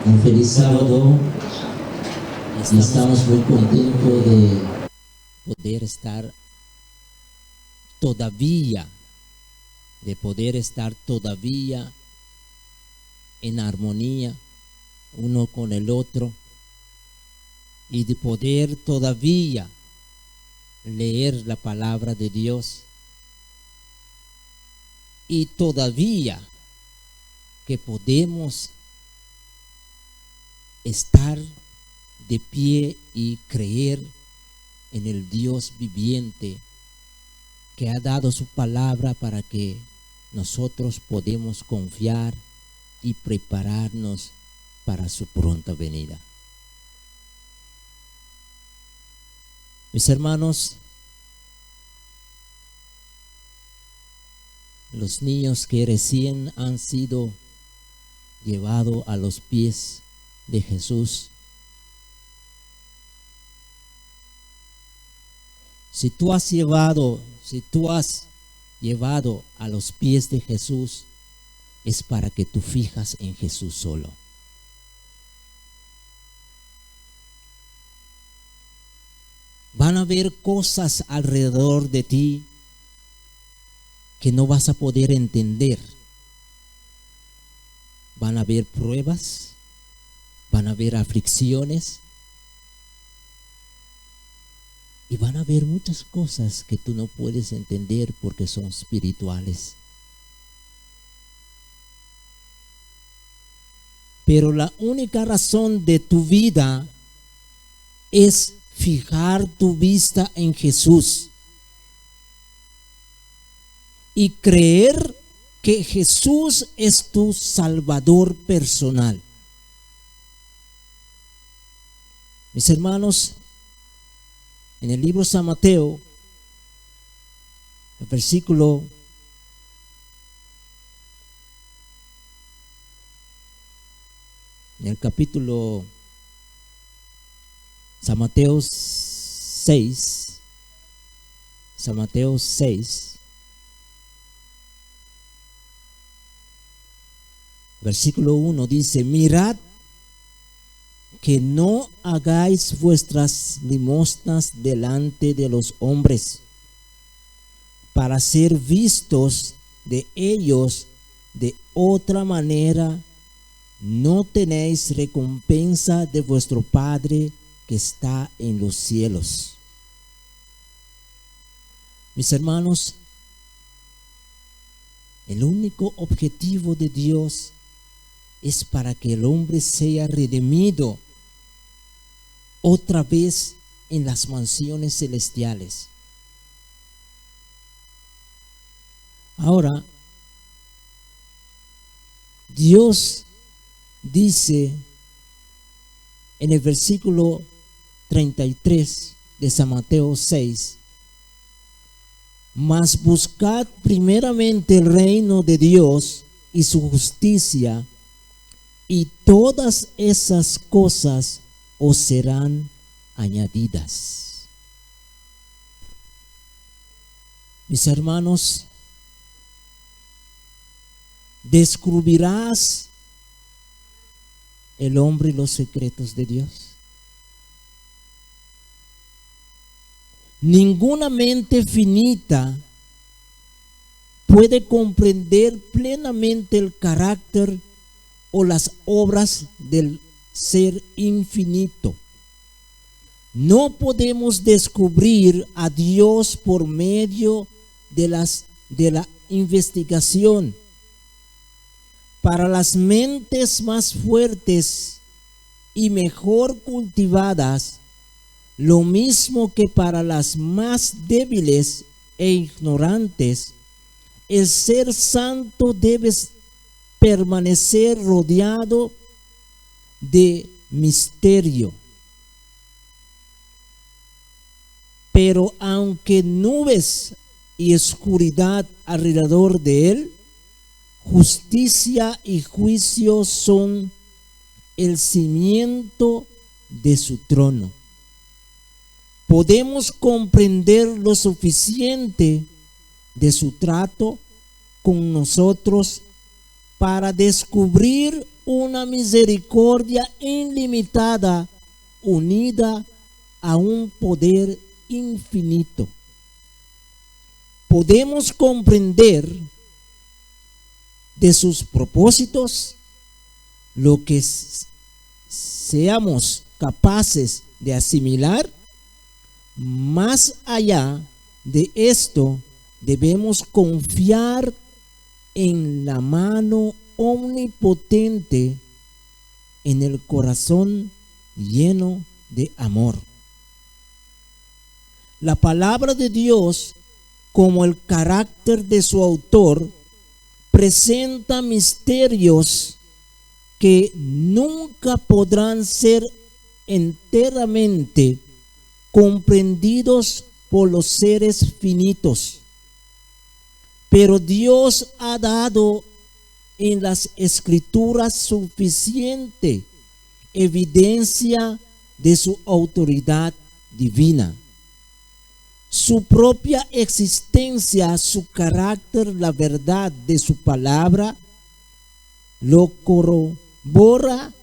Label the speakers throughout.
Speaker 1: Un feliz sábado y estamos muy contentos de
Speaker 2: poder estar todavía, en armonía uno con el otro y de poder todavía leer la palabra de Dios y todavía que podemos estar de pie y creer en el Dios viviente que ha dado su palabra para que nosotros podemos confiar y prepararnos para su pronta venida. Mis hermanos, los niños que recién han sido llevados a los pies de Jesús, si tú has llevado a los pies de Jesús, es para que tú fijas en Jesús solo. Van a haber cosas alrededor de ti que no vas a poder entender. Van a haber pruebas, van a haber aflicciones y van a haber muchas cosas que tú no puedes entender porque son espirituales. Pero la única razón de tu vida es fijar tu vista en Jesús y creer que Jesús es tu Salvador personal. Mis hermanos, en el libro de San Mateo, el versículo en el capítulo San Mateo 6, versículo 1 dice: mirad que no hagáis vuestras limosnas delante de los hombres, para ser vistos de ellos. De otra manera no tenéis recompensa de vuestro Padre que está en los cielos. Mis hermanos, el único objetivo de Dios es para que el hombre sea redimido otra vez en las mansiones celestiales. Ahora, Dios dice en el versículo 33 de San Mateo 6: mas buscad primeramente el reino de Dios y su justicia, y todas esas cosas os serán añadidas. Mis hermanos, ¿descubrirás el hombre los secretos de Dios? Ninguna mente finita puede comprender plenamente el carácter o las obras del ser infinito. No podemos descubrir a Dios por medio de la investigación. Para las mentes más fuertes y mejor cultivadas, lo mismo que para las más débiles e ignorantes, el ser santo debe permanecer rodeado de misterio. Pero aunque nubes y oscuridad alrededor de él, justicia y juicio son el cimiento de su trono. Podemos comprender lo suficiente de su trato con nosotros para descubrir una misericordia ilimitada unida a un poder infinito. Podemos comprender de sus propósitos lo que seamos capaces de asimilar. Más allá de esto, debemos confiar en la mano omnipotente, en el corazón lleno de amor. La palabra de Dios, como el carácter de su autor, presenta misterios que nunca podrán ser enteramente comprendidos por los seres finitos. Pero Dios ha dado en las Escrituras suficiente evidencia de su autoridad divina. Su propia existencia, su carácter, la verdad de su palabra, lo corrobora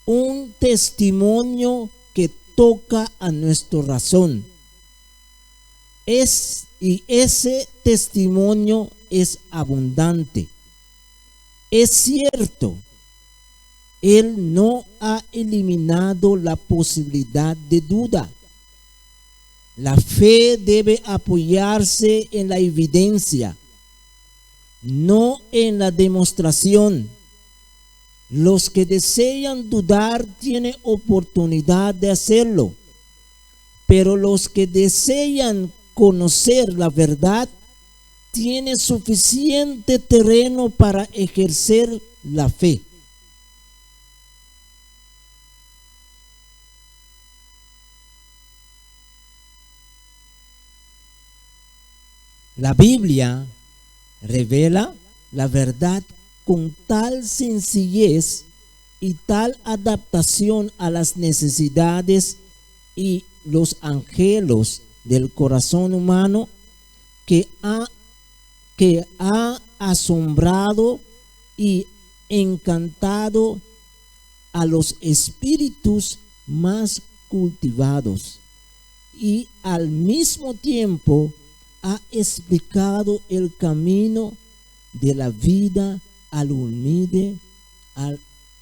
Speaker 2: un testimonio que toca a nuestra razón. Y ese testimonio es abundante. Es cierto, Él no ha eliminado la posibilidad de duda. La fe debe apoyarse en la evidencia, no en la demostración. Los que desean dudar tienen oportunidad de hacerlo, pero los que desean conocer la verdad tienen suficiente terreno para ejercer la fe. La Biblia revela la verdad con tal sencillez y tal adaptación a las necesidades y los anhelos del corazón humano que ha asombrado y encantado a los espíritus más cultivados, y al mismo tiempo ha explicado el camino de la vida al humilde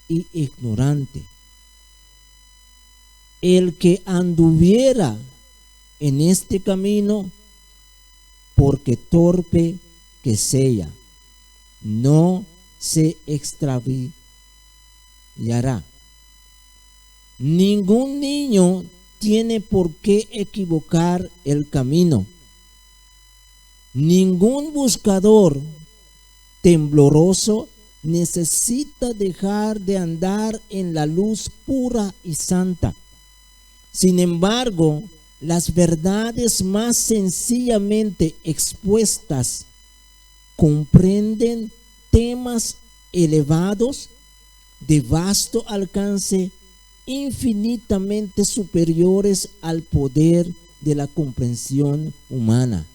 Speaker 2: y ignorante. El que anduviera en este camino, porque torpe que sea, no se extraviará. Ningún niño tiene por qué equivocar el camino. Ningún buscador tembloroso necesita dejar de andar en la luz pura y santa. Sin embargo, las verdades más sencillamente expuestas comprenden temas elevados de vasto alcance, infinitamente superiores al poder de la comprensión humana.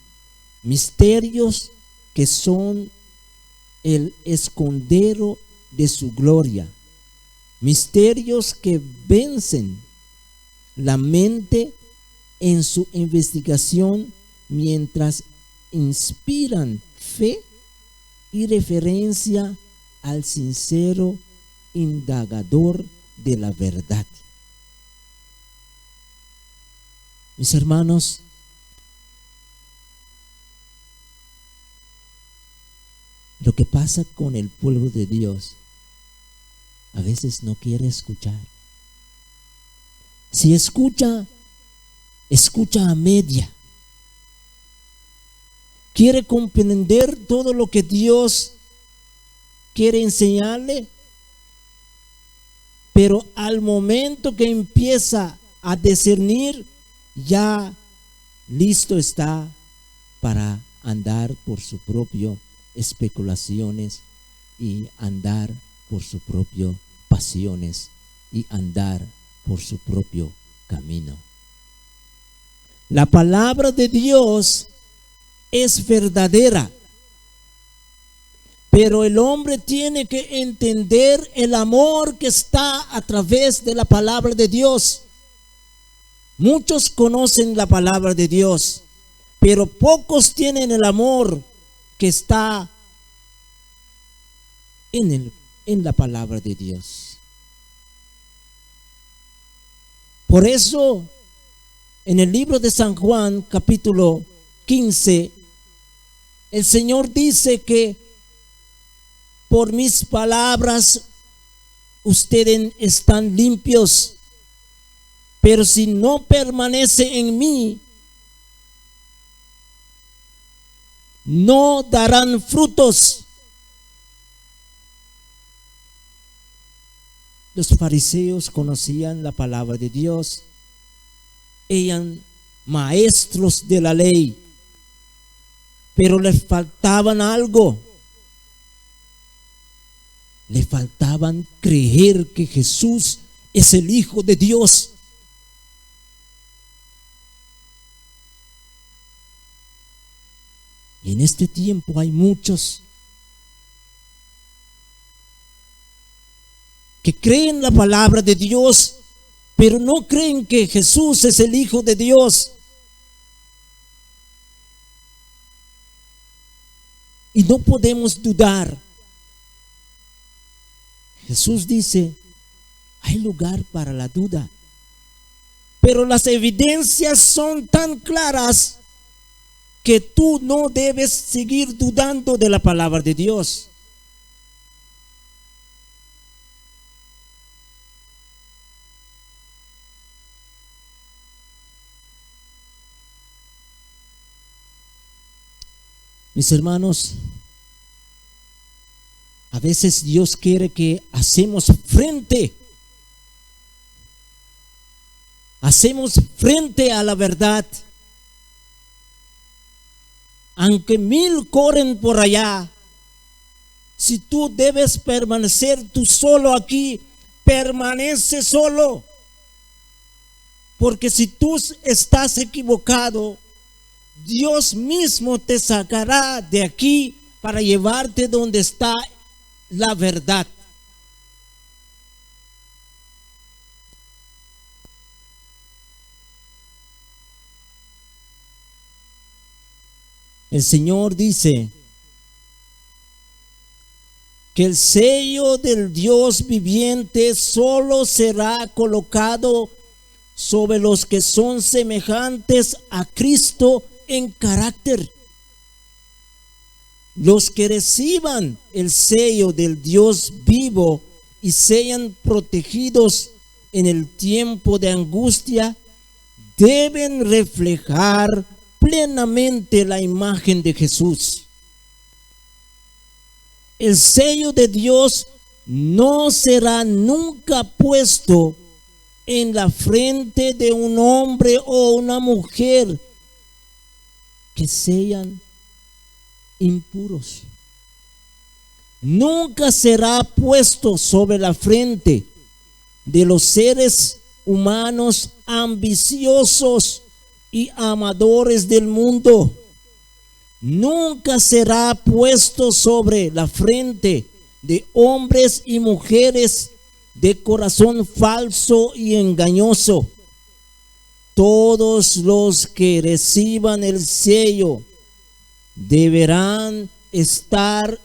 Speaker 2: Misterios que son el escondero de su gloria. Misterios que vencen la mente en su investigación, mientras inspiran fe y referencia al sincero indagador de la verdad. Mis hermanos, lo que pasa con el pueblo de Dios, a veces no quiere escuchar. Si escucha, escucha a media. Quiere comprender todo lo que Dios quiere enseñarle, pero al momento que empieza a discernir, ya listo está para andar por su propio especulaciones y andar por sus propias pasiones y andar por su propio camino. La palabra de Dios es verdadera. Pero el hombre tiene que entender el amor que está a través de la palabra de Dios. Muchos conocen la palabra de Dios, pero pocos tienen el amor que está en la palabra de Dios. Por eso, en el libro de San Juan, capítulo 15, el Señor dice que por mis palabras ustedes están limpios, pero si no permanece en mí, no darán frutos. Los fariseos conocían la palabra de Dios, eran maestros de la ley, pero les faltaban algo. Le faltaban creer que Jesús es el Hijo de Dios. Y en este tiempo hay muchos que creen la palabra de Dios, pero no creen que Jesús es el Hijo de Dios. Y no podemos dudar. Jesús dice, hay lugar para la duda, pero las evidencias son tan claras que tú no debes seguir dudando de la palabra de Dios. Mis hermanos, a veces Dios quiere que hacemos frente a la verdad. Aunque 1000 corren por allá, si tú debes permanecer tú solo aquí, permanece solo. Porque si tú estás equivocado, Dios mismo te sacará de aquí para llevarte donde está la verdad. El Señor dice que el sello del Dios viviente solo será colocado sobre los que son semejantes a Cristo en carácter. Los que reciban el sello del Dios vivo y sean protegidos en el tiempo de angustia, deben reflejar plenamente la imagen de Jesús. El sello de Dios no será nunca puesto en la frente de un hombre o una mujer que sean impuros. Nunca será puesto sobre la frente de los seres humanos ambiciosos y amadores del mundo. Nunca será puesto sobre la frente de hombres y mujeres de corazón falso y engañoso. Todos los que reciban el sello deberán estar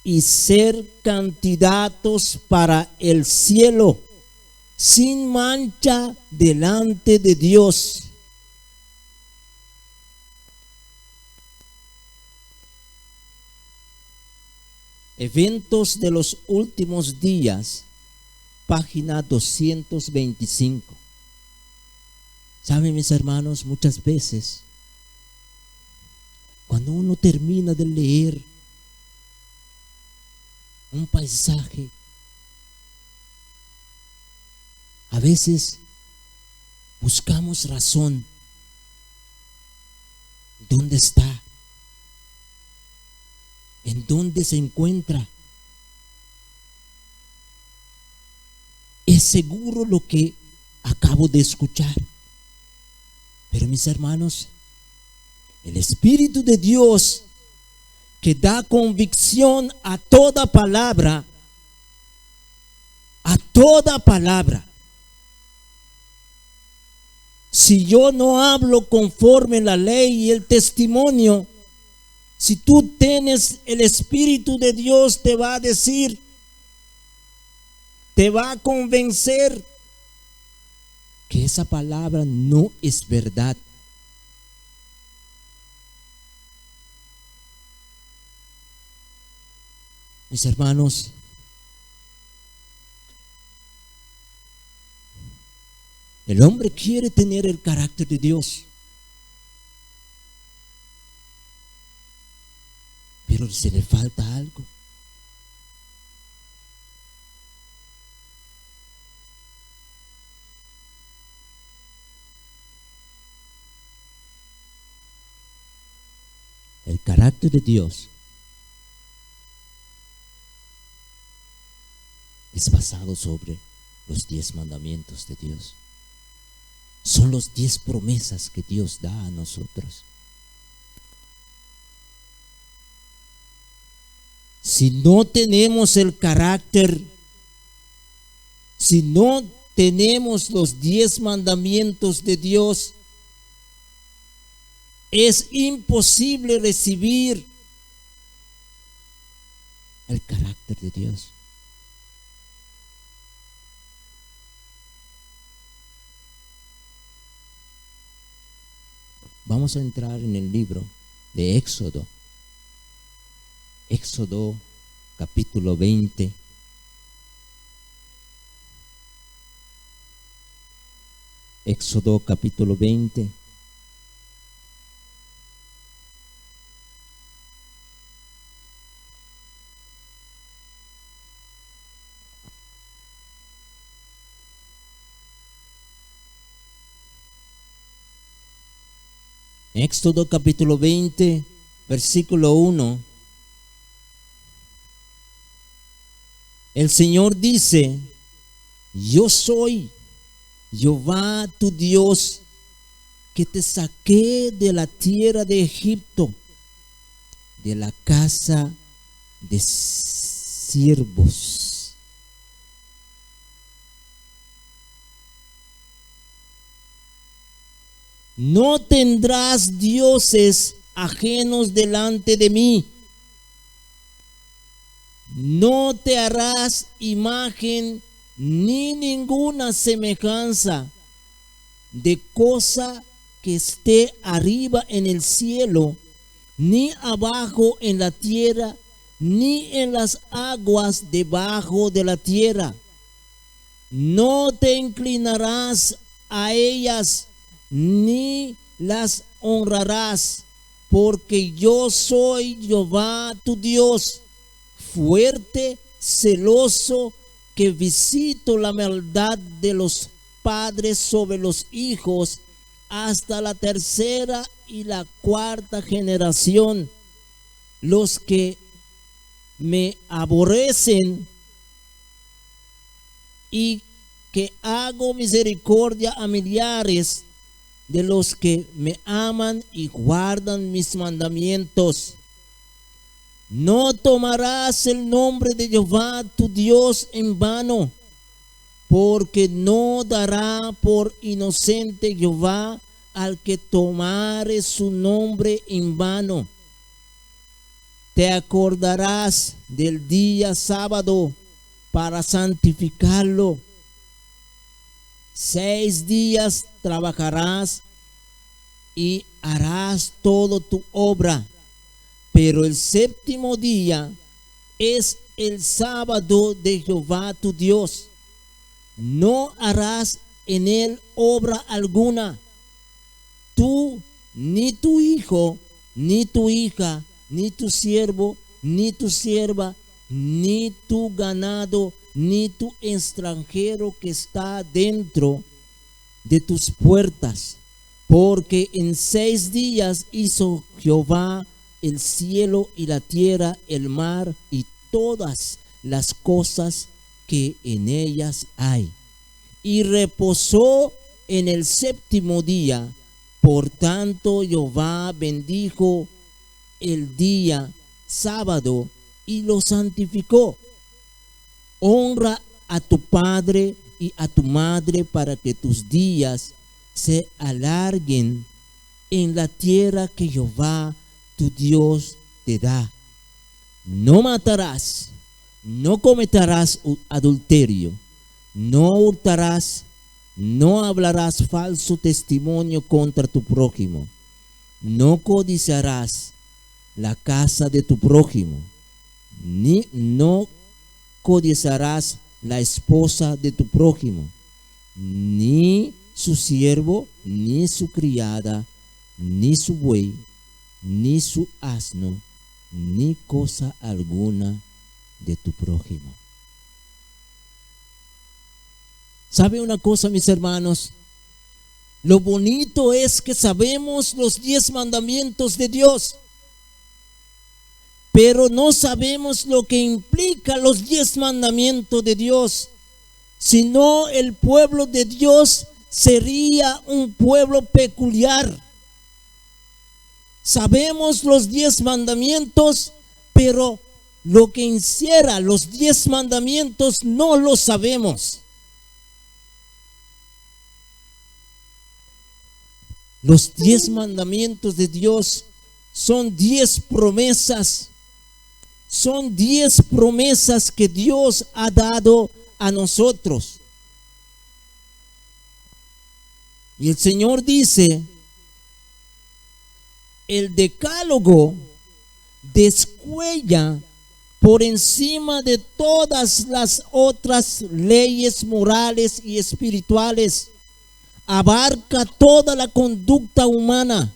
Speaker 2: y ser candidatos para el cielo, sin mancha delante de Dios. Eventos de los últimos días, página 225. Saben, mis hermanos, muchas veces cuando uno termina de leer un paisaje, a veces buscamos razón. ¿Dónde está? ¿En dónde se encuentra? ¿Es seguro lo que acabo de escuchar? Pero mis hermanos, el Espíritu de Dios que da convicción a toda palabra, a toda palabra. Si yo no hablo conforme la ley y el testimonio, si tú tienes el Espíritu de Dios, te va a decir, te va a convencer que esa palabra no es verdad. Mis hermanos, el hombre quiere tener el carácter de Dios, pero se le falta algo. El carácter de Dios es basado sobre los 10 mandamientos de Dios. Son los 10 promesas que Dios da a nosotros. Si no tenemos el carácter, si no tenemos los 10 mandamientos de Dios, es imposible recibir el carácter de Dios. Vamos a entrar en el libro de Éxodo. Éxodo capítulo 20. Éxodo capítulo 20. Éxodo capítulo 20, versículo 1. El Señor dice: yo soy Jehová tu Dios, que te saqué de la tierra de Egipto, de la casa de siervos. No tendrás dioses ajenos delante de mí. No te harás imagen ni ninguna semejanza de cosa que esté arriba en el cielo, ni abajo en la tierra, ni en las aguas debajo de la tierra. No te inclinarás a ellas, ni las honrarás, porque yo soy Jehová tu Dios, fuerte, celoso, que visito la maldad de los padres sobre los hijos hasta la tercera y la cuarta generación. Los que me aborrecen, y que hago misericordia a millares de los que me aman y guardan mis mandamientos. No tomarás el nombre de Jehová tu Dios en vano, porque no dará por inocente Jehová al que tomare su nombre en vano. Te acordarás del día sábado para santificarlo. 6 días trabajarás y harás toda tu obra, pero el 7º día es el sábado de Jehová tu Dios. No harás en él obra alguna, tú, ni tu hijo, ni tu hija, ni tu siervo, ni tu sierva, ni tu ganado, ni tu extranjero que está dentro de tus puertas, porque en 6 días hizo Jehová el cielo y la tierra, el mar y todas las cosas que en ellas hay, y reposó en el 7º día. Por tanto Jehová bendijo el día sábado y lo santificó. Honra a tu padre y a tu madre para que tus días se alarguen en la tierra que Jehová tu Dios te da. No matarás, no cometerás adulterio, no hurtarás, no hablarás falso testimonio contra tu prójimo, no codiciarás la casa de tu prójimo, ni no codiciarás la esposa de tu prójimo, ni su siervo, ni su criada, ni su buey, ni su asno, ni cosa alguna de tu prójimo. ¿Sabe una cosa, mis hermanos? Lo bonito es que sabemos los 10 mandamientos de Dios, pero no sabemos lo que implica los 10 mandamientos de Dios. Si no, el pueblo de Dios sería un pueblo peculiar. Sabemos los 10 mandamientos, pero lo que encierra los 10 mandamientos no lo sabemos. Los 10 mandamientos de Dios son 10 promesas. Son 10 promesas que Dios ha dado a nosotros. Y el Señor dice, el decálogo descuella por encima de todas las otras leyes morales y espirituales. Abarca toda la conducta humana.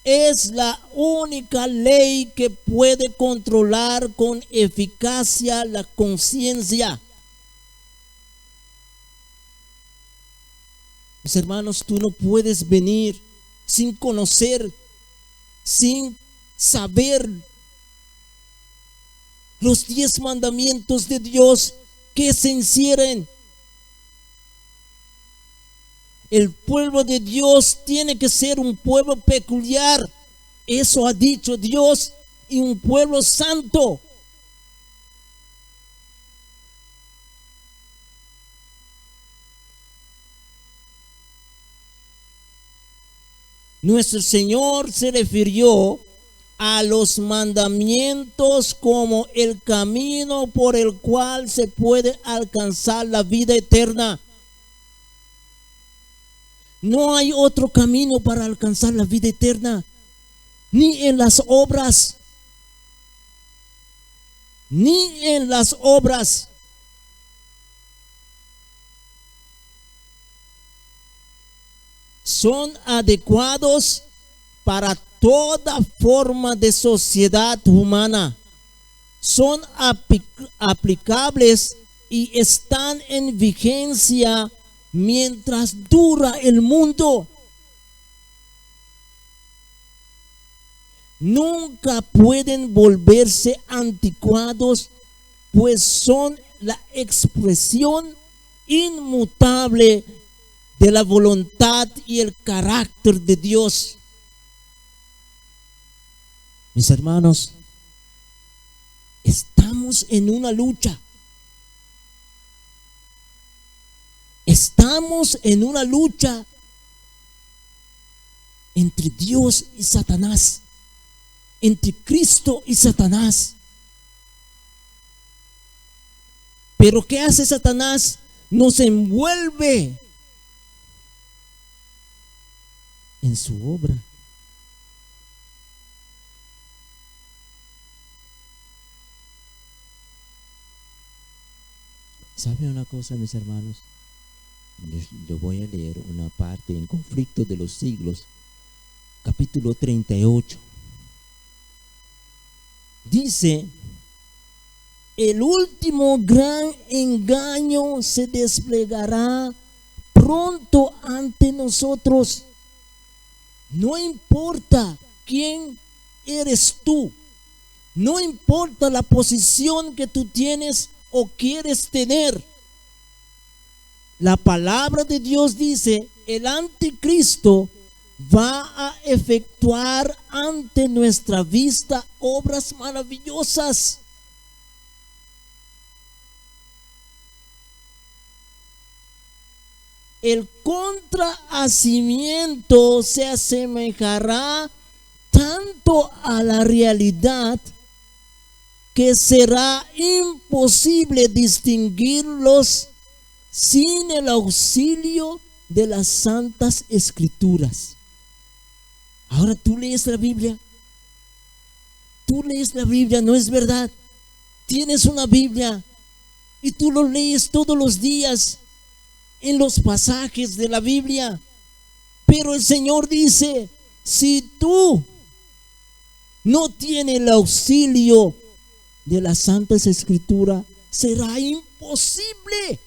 Speaker 2: Es la única ley que puede controlar con eficacia la conciencia. Mis hermanos, tú no puedes venir sin conocer, sin saber los 10 mandamientos de Dios que se encierran. El pueblo de Dios tiene que ser un pueblo peculiar. Eso ha dicho Dios, y un pueblo santo. Nuestro Señor se refirió a los mandamientos como el camino por el cual se puede alcanzar la vida eterna. No hay otro camino para alcanzar la vida eterna, ni en las obras, ni en las obras. Son adecuados para toda forma de sociedad humana. Son aplicables y están en vigencia mientras dura el mundo. Nunca pueden volverse anticuados, pues son la expresión inmutable de la voluntad y el carácter de Dios. Mis hermanos, estamos en una lucha. Estamos en una lucha entre Dios y Satanás, entre Cristo y Satanás. Pero ¿qué hace Satanás? Nos envuelve en su obra. ¿Sabe una cosa, mis hermanos? Yo voy a leer una parte en Conflicto de los Siglos, capítulo 38. Dice: el último gran engaño se desplegará pronto ante nosotros. No importa quién eres tú, no importa la posición que tú tienes o quieres tener. La palabra de Dios dice: el anticristo va a efectuar ante nuestra vista obras maravillosas. El contrahacimiento se asemejará tanto a la realidad que será imposible distinguirlos sin el auxilio de las Santas Escrituras. Ahora tú lees la Biblia. Tú lees la Biblia, ¿no es verdad? Tienes una Biblia y tú lo lees todos los días en los pasajes de la Biblia. Pero el Señor dice, si tú no tienes el auxilio de las Santas Escrituras, será imposible.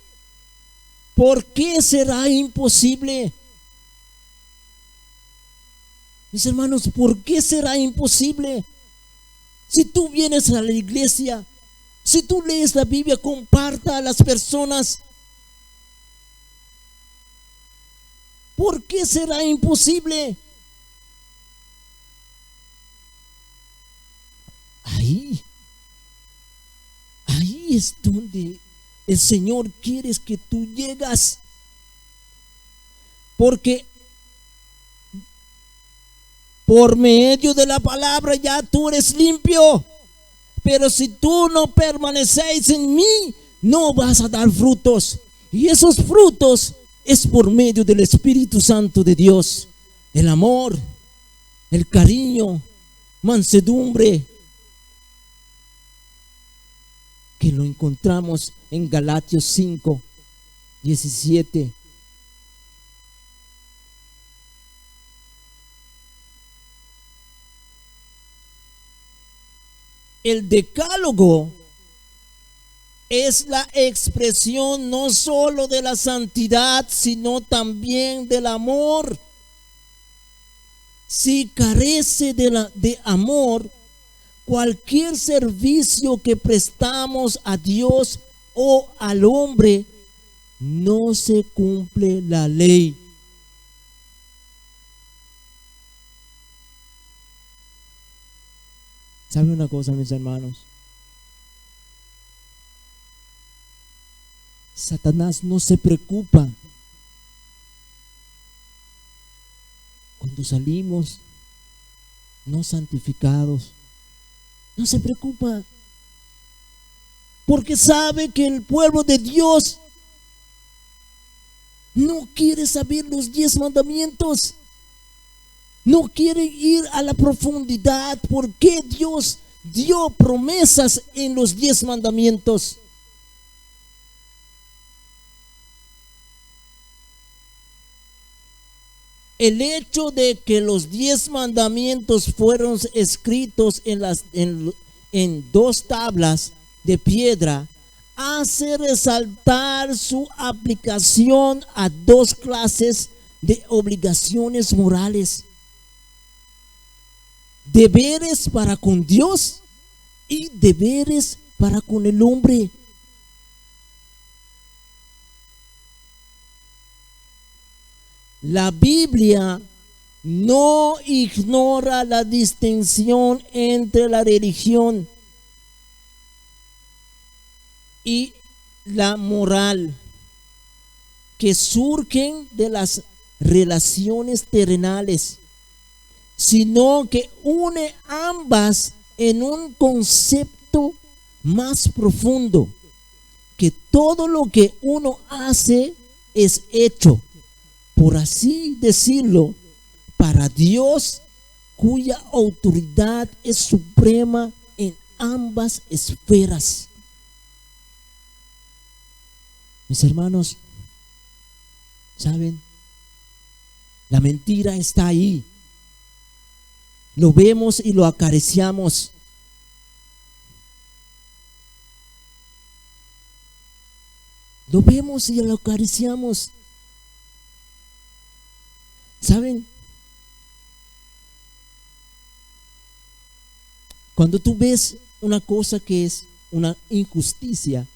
Speaker 2: ¿Por qué será imposible? Mis hermanos, ¿por qué será imposible? Si tú vienes a la iglesia, si tú lees la Biblia, comparta a las personas. ¿Por qué será imposible? Ahí es donde el Señor quiere que tú llegas. Porque por medio de la palabra ya tú eres limpio. Pero si tú no permaneces en mí, no vas a dar frutos. Y esos frutos es por medio del Espíritu Santo de Dios. El amor, el cariño, mansedumbre, que lo encontramos en Galatas 5:17. El decálogo es la expresión no solo de la santidad, sino también del amor. Si carece de amor, cualquier servicio que prestamos a Dios o al hombre, no se cumple la ley. ¿Sabe una cosa, mis hermanos? Satanás no se preocupa cuando salimos no santificados. No se preocupa, porque sabe que el pueblo de Dios no quiere saber los 10 mandamientos. No quiere ir a la profundidad, porque Dios dio promesas en los 10 mandamientos. El hecho de que los 10 mandamientos fueron escritos en 2 tablas de piedra hace resaltar su aplicación a 2 clases de obligaciones morales: deberes para con Dios y deberes para con el hombre. La Biblia no ignora la distinción entre la religión y la moral que surgen de las relaciones terrenales, sino que une ambas en un concepto más profundo, que todo lo que uno hace es hecho, por así decirlo, para Dios, cuya autoridad es suprema en ambas esferas. Mis hermanos, ¿saben? La mentira está ahí. Lo vemos y lo acariciamos. Lo vemos y lo acariciamos. ¿Saben? Cuando tú ves una cosa que es una injusticia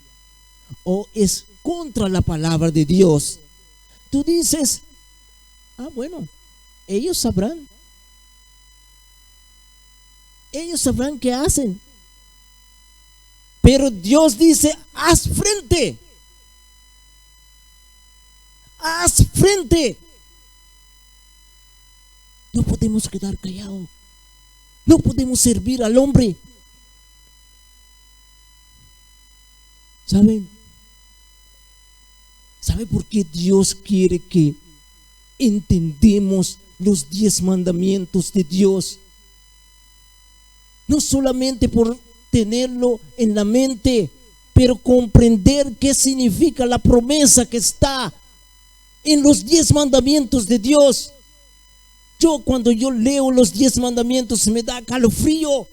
Speaker 2: o es contra la palabra de Dios, tú dices: bueno, ellos sabrán. Ellos sabrán qué hacen. Pero Dios dice, haz frente. Haz frente. No podemos quedar callados. No podemos servir al hombre. ¿Saben? ¿Sabe por qué Dios quiere que entendemos los 10 mandamientos de Dios? No solamente por tenerlo en la mente, pero comprender qué significa la promesa que está en los 10 mandamientos de Dios. Cuando yo leo los 10 mandamientos me da calofrío,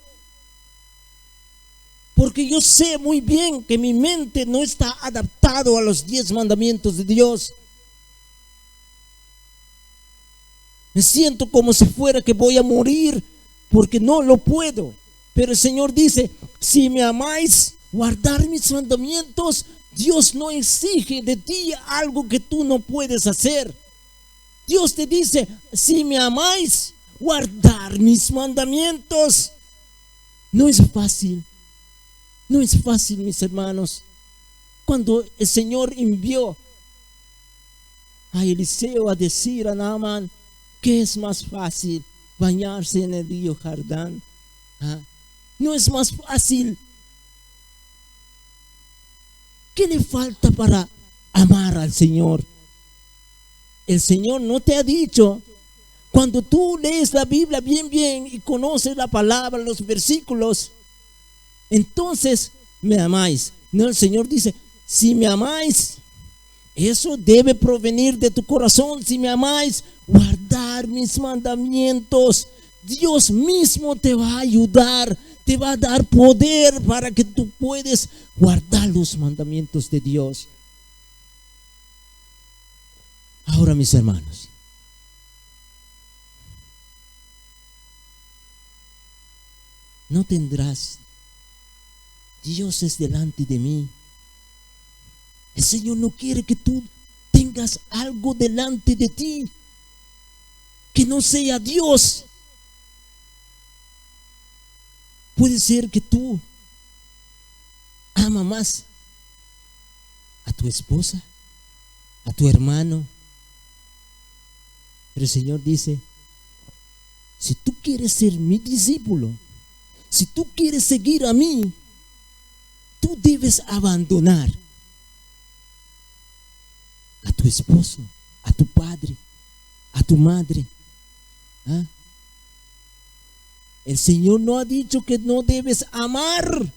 Speaker 2: porque yo sé muy bien que mi mente no está adaptado a los 10 mandamientos de Dios. Me siento como si fuera que voy a morir, porque no lo puedo. Pero el Señor dice, si me amáis, guardar mis mandamientos. Dios no exige de ti algo que tú no puedes hacer. Dios te dice, si me amáis, guardar mis mandamientos. No es fácil. No es fácil, mis hermanos. Cuando el Señor envió a Eliseo a decir a Naamán que es más fácil bañarse en el río Jordán. No es más fácil. ¿Qué le falta para amar al Señor? El Señor no te ha dicho, cuando tú lees la Biblia bien y conoces la palabra, los versículos, entonces me amáis. No, el Señor dice, si me amáis, eso debe provenir de tu corazón. Si me amáis, guardar mis mandamientos. Dios mismo te va a ayudar, te va a dar poder para que tú puedas guardar los mandamientos de Dios. Ahora, mis hermanos, no tendrás dioses delante de mí. El Señor no quiere que tú tengas algo delante de ti que no sea Dios. Puede ser que tú amas más a tu esposa, a tu hermano. Pero el Señor dice, si tú quieres ser mi discípulo, si tú quieres seguir a mí, tú debes abandonar a tu esposo, a tu padre, a tu madre. El Señor no ha dicho que no debes amar,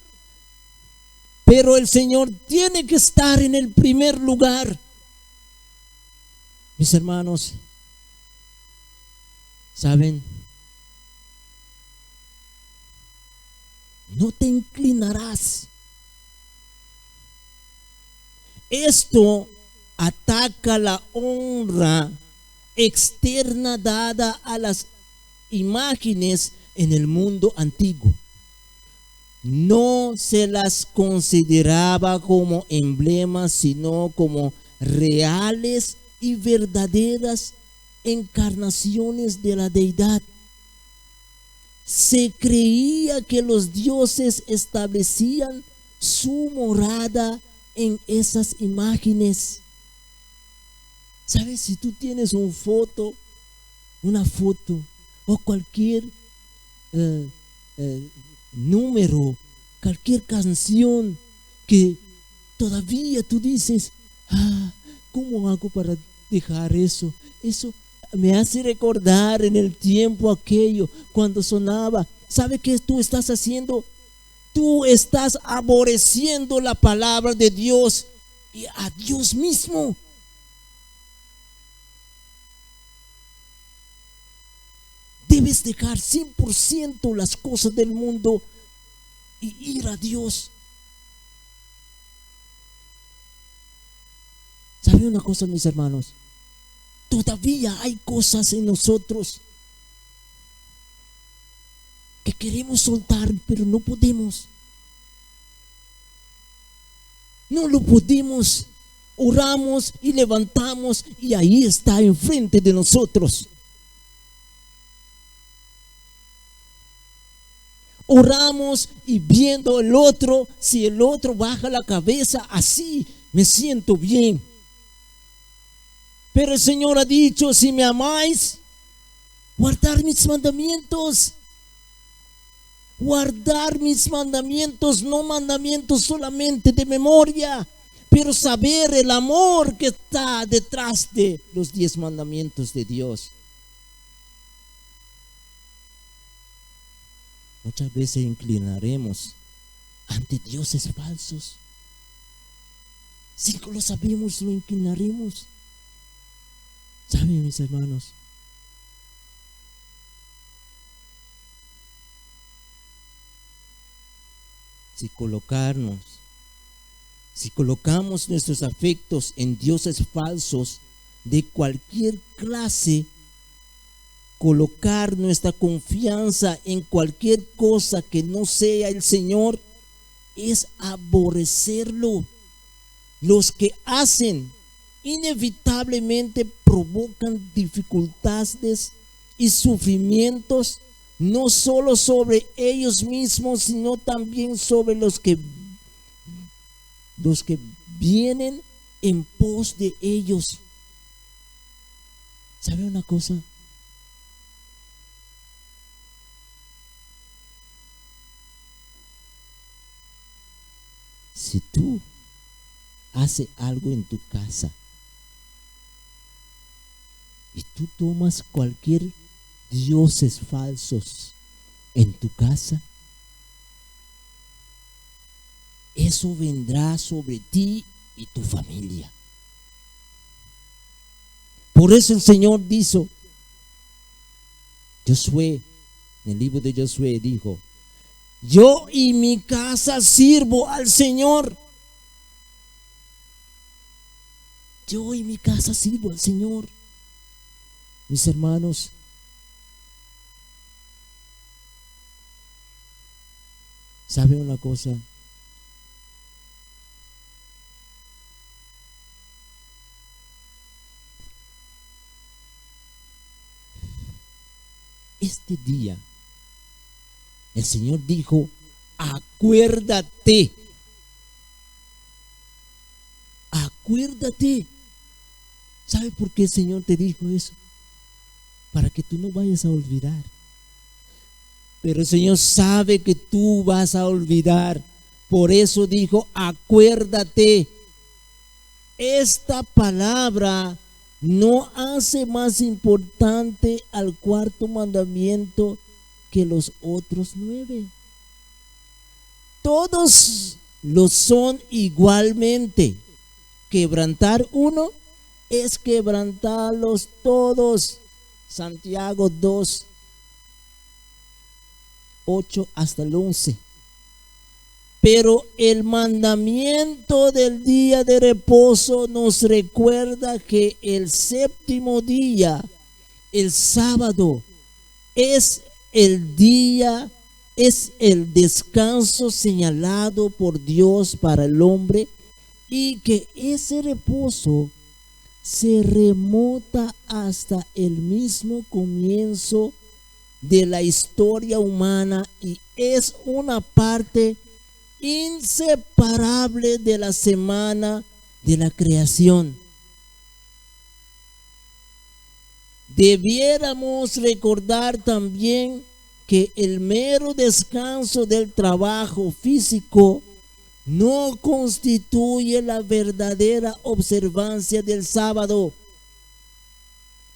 Speaker 2: pero el Señor tiene que estar en el primer lugar. Mis hermanos, ¿saben? No te inclinarás. Esto ataca la honra externa dada a las imágenes en el mundo antiguo. No se las consideraba como emblemas, sino como reales y verdaderas encarnaciones de la deidad. Se creía que los dioses establecían su morada en esas imágenes. ¿Sabes? Si tú tienes una foto o cualquier número, cualquier canción que todavía tú dices, ¿cómo hago para dejar eso? Eso me hace recordar en el tiempo aquello cuando sonaba. ¿Sabe qué tú estás haciendo? Tú estás aborreciendo la palabra de Dios y a Dios mismo. Debes dejar 100% las cosas del mundo y ir a Dios. ¿Sabe una cosa, mis hermanos? Todavía hay cosas en nosotros que queremos soltar, pero no podemos. No lo podemos. Oramos y levantamos y ahí está enfrente de nosotros. oramos y viendo el otro, si el otro baja la cabeza, así me siento bien. Pero el Señor ha dicho, si me amáis, guardar mis mandamientos. Guardar mis mandamientos, no mandamientos solamente de memoria, pero saber el amor que está detrás de los 10 mandamientos de Dios. Muchas veces inclinaremos ante dioses falsos. Si lo sabemos, lo inclinaremos. ¿Saben, mis hermanos? Si colocamos nuestros afectos en dioses falsos de cualquier clase, colocar nuestra confianza en cualquier cosa que no sea el Señor, es aborrecerlo. Los que hacen inevitablemente provocan dificultades y sufrimientos, no solo sobre ellos mismos, sino también sobre los que vienen en pos de ellos. ¿Sabe una cosa? Si tú haces algo en tu casa y tú tomas cualquier dioses falsos en tu casa, eso vendrá sobre ti y tu familia. Por eso el Señor dijo, Josué, en el libro de Josué dijo, yo y mi casa sirvo al Señor. Yo y mi casa sirvo al Señor. Mis hermanos, ¿sabe una cosa? Este día el Señor dijo, acuérdate. Acuérdate. ¿Sabe por qué el Señor te dijo eso? Para que tú no vayas a olvidar. Pero el Señor sabe que tú vas a olvidar. Por eso dijo, acuérdate. Esta palabra no hace más importante al cuarto mandamiento que los otros 9. Todos lo son igualmente. Quebrantar uno es quebrantarlos todos. Santiago 2, 8 hasta el 11. Pero el mandamiento del día de reposo nos recuerda que el séptimo día, el sábado, es el descanso señalado por Dios para el hombre, y que ese reposo se remota hasta el mismo comienzo de la historia humana y es una parte inseparable de la semana de la creación. Debiéramos recordar también que el mero descanso del trabajo físico no constituye la verdadera observancia del sábado.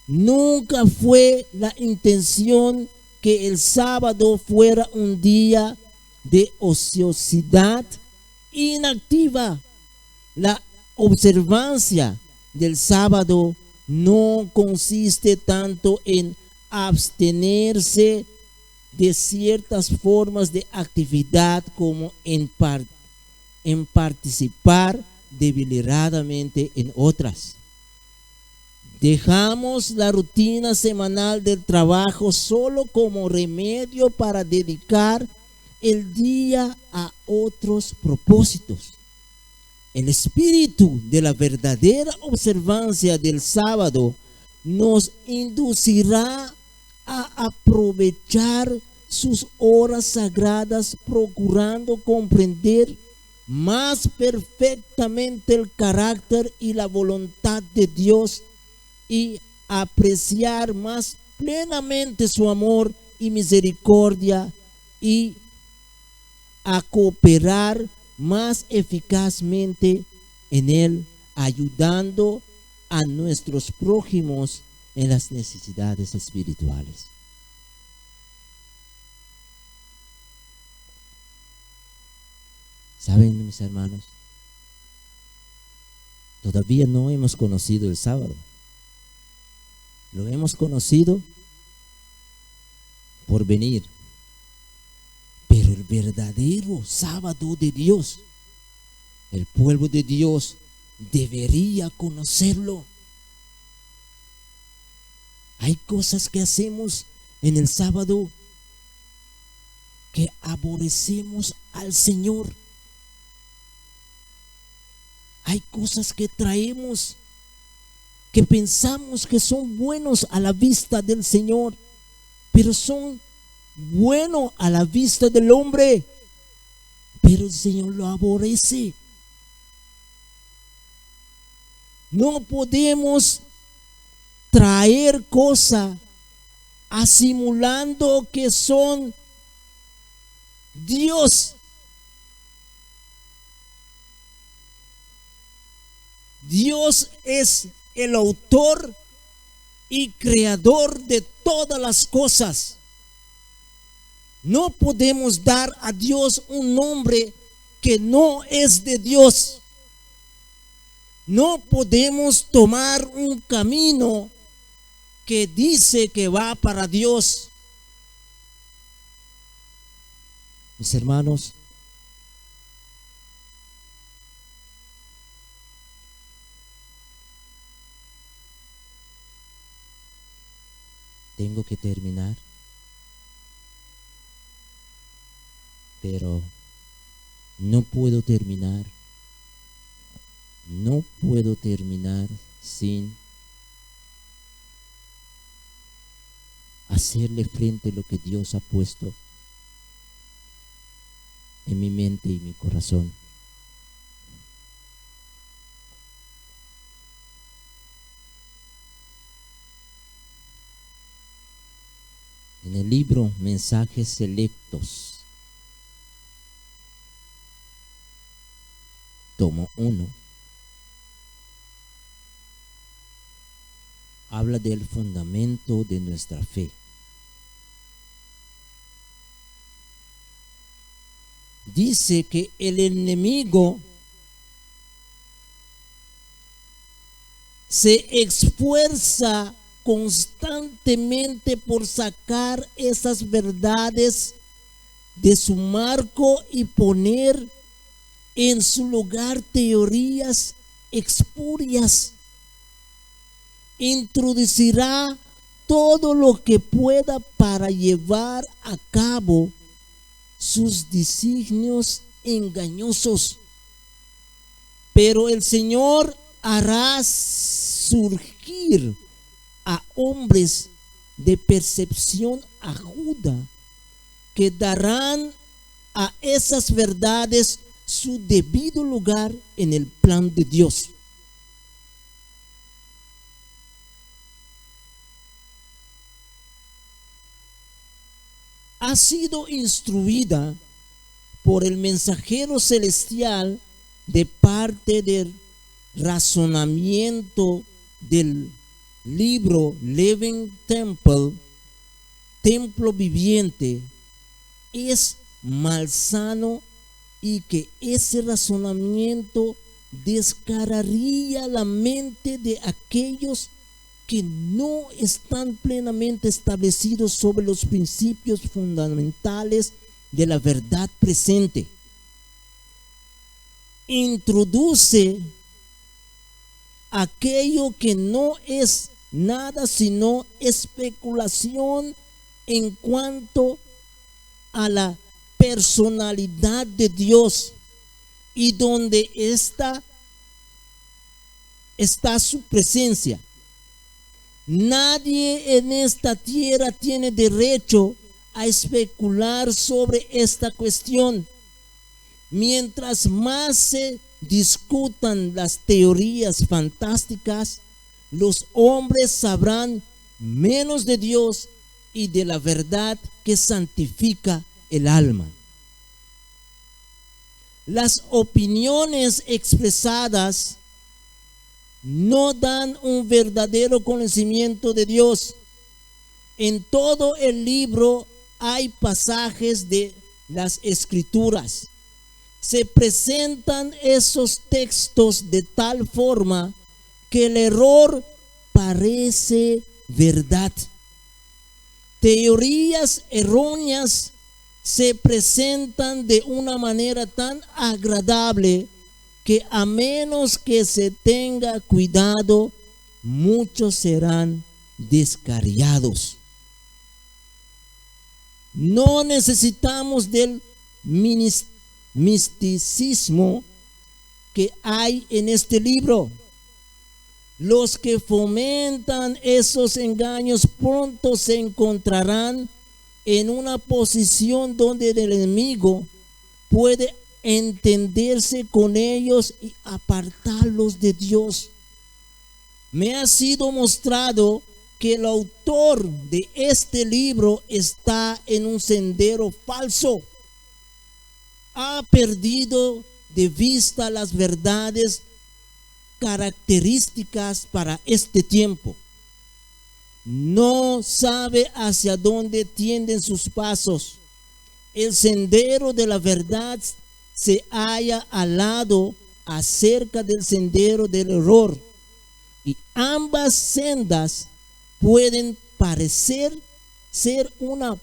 Speaker 2: Nunca fue la intención que el sábado fuera un día de ociosidad inactiva. La observancia del sábado no consiste tanto en abstenerse de ciertas formas de actividad como en participar deliberadamente en otras. Dejamos la rutina semanal del trabajo solo como remedio para dedicar el día a otros propósitos. El espíritu de la verdadera observancia del sábado nos inducirá a aprovechar sus horas sagradas procurando comprender más perfectamente el carácter y la voluntad de Dios y apreciar más plenamente su amor y misericordia y a cooperar más eficazmente en Él, ayudando a nuestros prójimos en las necesidades espirituales. ¿Saben, mis hermanos? Todavía no hemos conocido el sábado. Lo hemos conocido por venir. Pero el verdadero sábado de Dios, el pueblo de Dios debería conocerlo. Hay cosas que hacemos en el sábado que aborrecemos al Señor. Hay cosas que traemos que pensamos que son buenos a la vista del Señor, pero son buenos a la vista del hombre, pero el Señor lo aborrece. No podemos traer cosas asimilando que son Dios. Dios es el autor y creador de todas las cosas. No podemos dar a Dios un nombre que no es de Dios. No podemos tomar un camino que dice que va para Dios. Mis hermanos, tengo que terminar, pero no puedo terminar sin hacerle frente a lo que Dios ha puesto en mi mente y mi corazón. En el libro Mensajes Selectos, tomo 1, habla del fundamento de nuestra fe. Dice que el enemigo se esfuerza constantemente por sacar esas verdades de su marco y poner en su lugar teorías espurias. Introducirá todo lo que pueda para llevar a cabo sus designios engañosos. Pero el Señor hará surgir a hombres de percepción aguda que darán a esas verdades su debido lugar en el plan de Dios. Ha sido instruida por el mensajero celestial de parte del razonamiento del libro Living Temple, templo viviente, es malsano y que ese razonamiento descararía la mente de aquellos que no están plenamente establecidos sobre los principios fundamentales de la verdad presente. Introduce aquello que no es nada sino especulación en cuanto a la personalidad de Dios y donde está su presencia. Nadie en esta tierra tiene derecho a especular sobre esta cuestión. Mientras más se discutan las teorías fantásticas, los hombres sabrán menos de Dios y de la verdad que santifica el alma. Las opiniones expresadas no dan un verdadero conocimiento de Dios. En todo el libro hay pasajes de las Escrituras. Se presentan esos textos de tal forma que el error parece verdad. Teorías erróneas se presentan de una manera tan agradable que a menos que se tenga cuidado, muchos serán descarriados. No necesitamos del misticismo que hay en este libro. Los que fomentan esos engaños pronto se encontrarán en una posición donde el enemigo puede entenderse con ellos y apartarlos de Dios. Me ha sido mostrado que el autor de este libro está en un sendero falso. Ha perdido de vista las verdades características para este tiempo. No sabe hacia dónde tienden sus pasos. El sendero de la verdad se halla al lado acerca del sendero del error, y ambas sendas pueden parecer ser una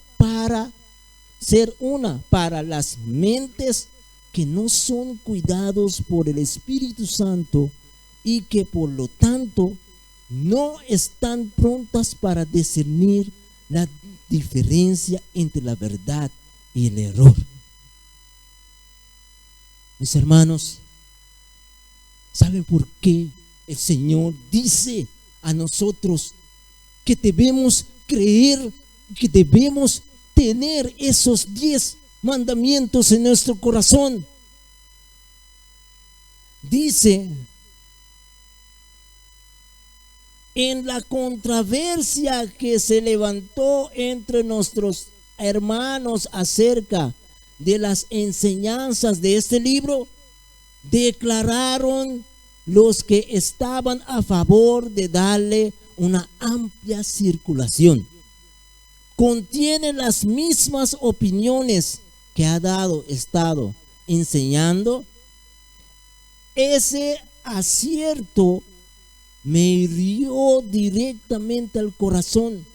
Speaker 2: para las mentes que no son cuidados por el Espíritu Santo y que por lo tanto no están prontas para discernir la diferencia entre la verdad y el error. Mis hermanos, ¿saben por qué el Señor dice a nosotros que debemos creer, que debemos tener esos 10 mandamientos en nuestro corazón? Dice: en la controversia que se levantó entre nuestros hermanos acerca de las enseñanzas de este libro, declararon los que estaban a favor de darle una amplia circulación. Contiene las mismas opiniones que ha estado enseñando. Ese acierto me hirió directamente al corazón.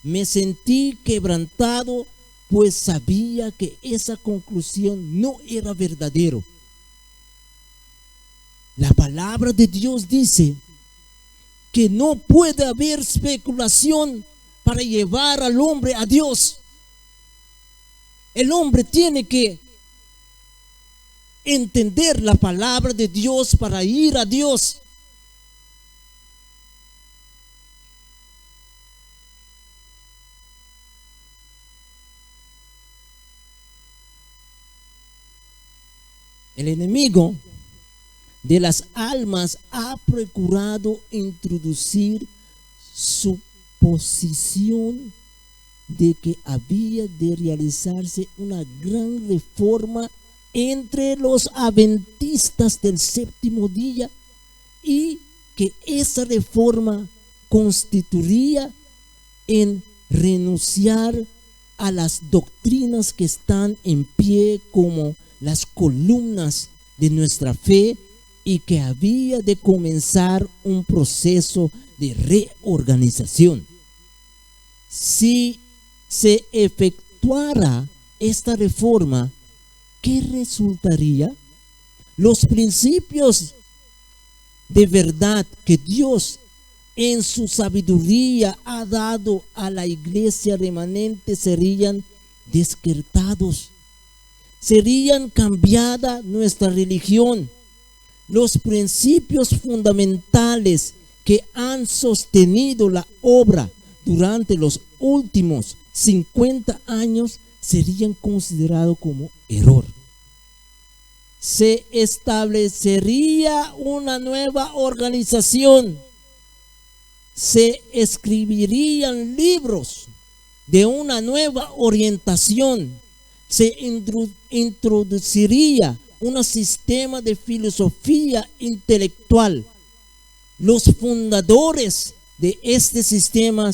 Speaker 2: Me sentí quebrantado, pues sabía que esa conclusión no era verdadero. La palabra de Dios dice que no puede haber especulación para llevar al hombre a Dios. El hombre tiene que entender la palabra de Dios para ir a Dios. El enemigo de las almas ha procurado introducir su posición de que había de realizarse una gran reforma entre los adventistas del séptimo día, y que esa reforma constituiría en renunciar a las doctrinas que están en pie como las columnas de nuestra fe, y que había de comenzar un proceso de reorganización. Si se efectuara esta reforma, ¿qué resultaría? Los principios de verdad que Dios en su sabiduría ha dado a la iglesia remanente serían descartados. Serían cambiada nuestra religión. Los principios fundamentales que han sostenido la obra durante los últimos 50 años serían considerados como error. Se establecería una nueva organización. Se escribirían libros de una nueva orientación. Se introduciría un sistema de filosofía intelectual. Los fundadores de este sistema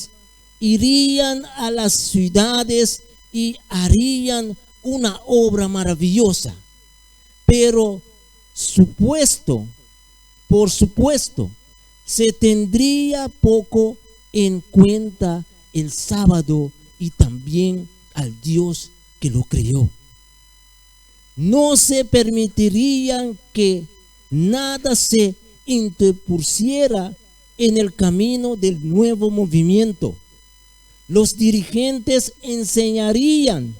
Speaker 2: irían a las ciudades y harían una obra maravillosa. Pero por supuesto, se tendría poco en cuenta el sábado y también al Dios que lo creó. No se permitiría que nada se interpusiera en el camino del nuevo movimiento. Los dirigentes enseñarían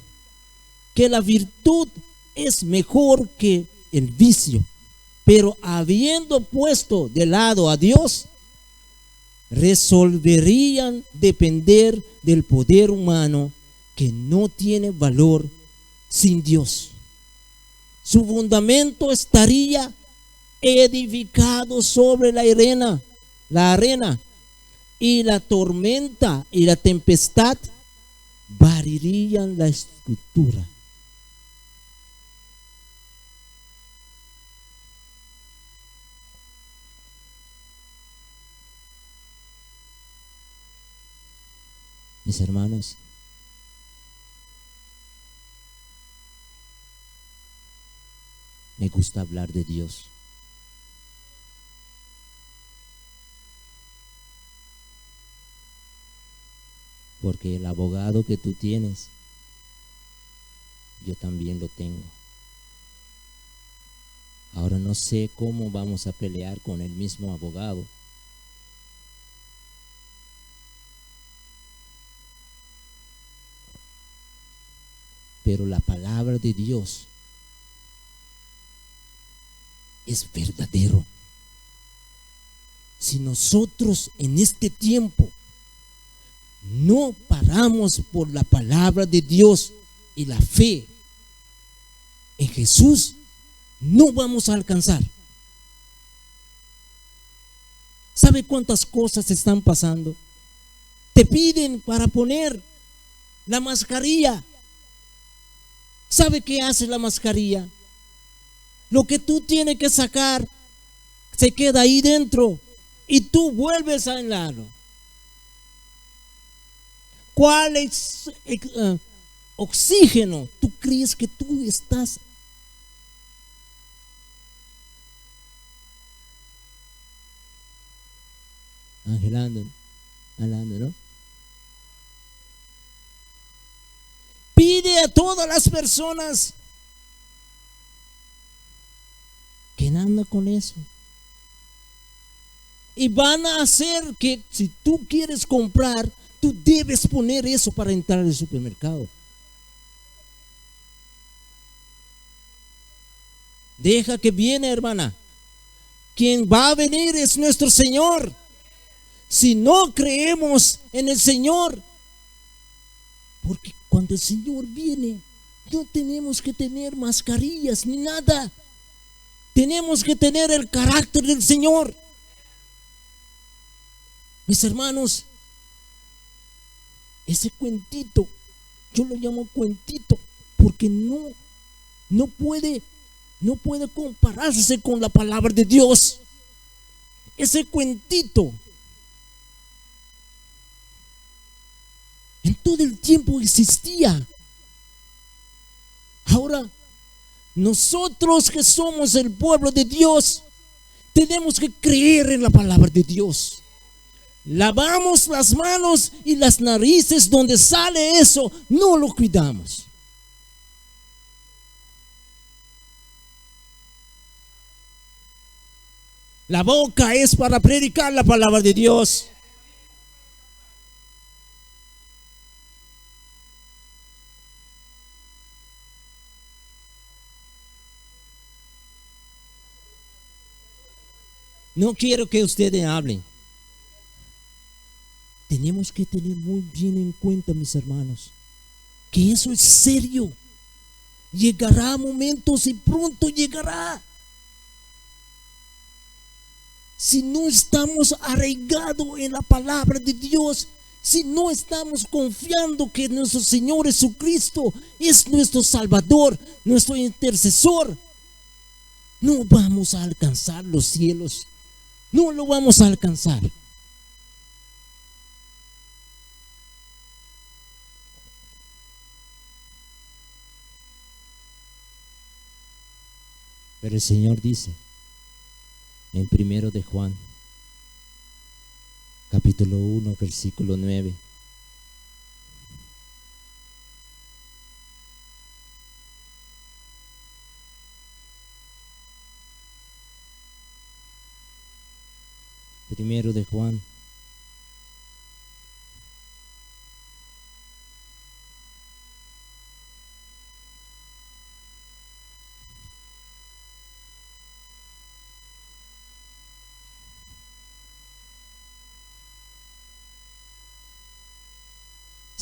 Speaker 2: que la virtud es mejor que el vicio, pero habiendo puesto de lado a Dios, resolverían depender del poder humano que no tiene valor sin Dios. Su fundamento estaría edificado sobre la arena, y la tormenta y la tempestad barrirían la estructura. Mis hermanos, me gusta hablar de Dios. Porque el abogado que tú tienes, yo también lo tengo. Ahora no sé cómo vamos a pelear con el mismo abogado. Pero la palabra de Dios es verdadero. Si nosotros en este tiempo no paramos por la palabra de Dios y la fe en Jesús, no vamos a alcanzar. ¿Sabe cuántas cosas están pasando? Te piden para poner la mascarilla. ¿Sabe qué hace la mascarilla? Lo que tú tienes que sacar se queda ahí dentro y tú vuelves a enlarlo. ¿Cuál es oxígeno tú crees que tú estás? Angelando, ¿no? Pide a todas las personas que andan con eso. Y van a hacer que si tú quieres comprar, tú debes poner eso para entrar al supermercado. Deja que viene, hermana. Quien va a venir es nuestro Señor. Si no creemos en el Señor, porque cuando el Señor viene, no tenemos que tener mascarillas ni nada. Tenemos que tener el carácter del Señor. Mis hermanos, ese cuentito, yo lo llamo cuentito, porque no puede compararse con la palabra de Dios. Ese cuentito en todo el tiempo existía. Ahora, nosotros que somos el pueblo de Dios, tenemos que creer en la palabra de Dios. Lavamos las manos y las narices donde sale eso, no lo cuidamos. La boca es para predicar la palabra de Dios. No quiero que ustedes hablen. tenemos que tener muy bien en cuenta, mis hermanos, que eso es serio. Llegará momentos y pronto llegará. Si no estamos arraigados en la palabra de Dios, si no estamos confiando que nuestro Señor Jesucristo es nuestro Salvador, nuestro intercesor, no vamos a alcanzar los cielos. No lo vamos a alcanzar. Pero el Señor dice en 1 de Juan, capítulo 1, versículo 9. Primero de Juan,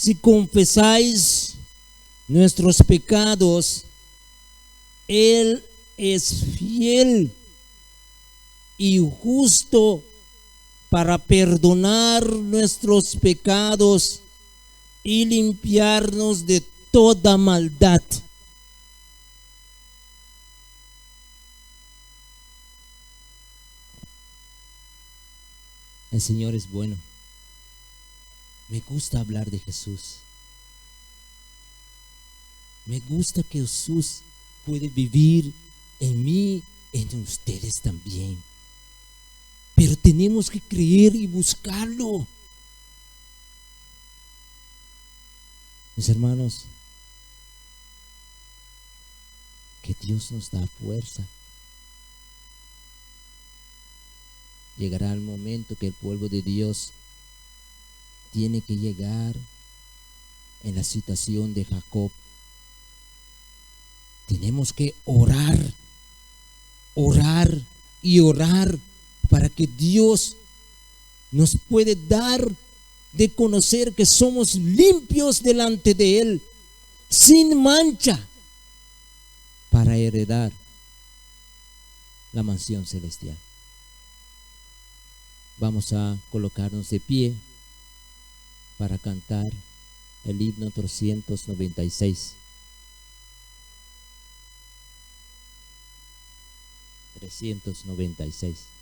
Speaker 2: si confesáis nuestros pecados, Él es fiel y justo para perdonar nuestros pecados y limpiarnos de toda maldad. El Señor es bueno. Me gusta hablar de Jesús. Me gusta que Jesús puede vivir en mí, en ustedes también. Pero tenemos que creer y buscarlo. Mis hermanos, que Dios nos da fuerza. Llegará el momento que el pueblo de Dios tiene que llegar en la situación de Jacob. Tenemos que orar, orar y orar para que Dios nos puede dar de conocer que somos limpios delante de Él, sin mancha, para heredar la mansión celestial. Vamos a colocarnos de pie para cantar el himno 396. 396.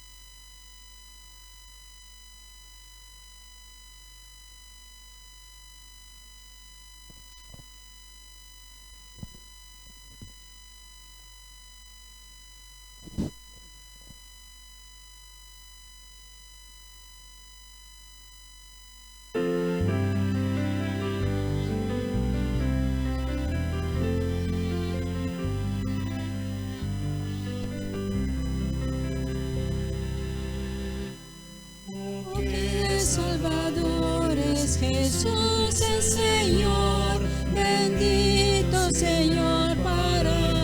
Speaker 3: Salvador es Jesús el Señor, bendito Señor Padre.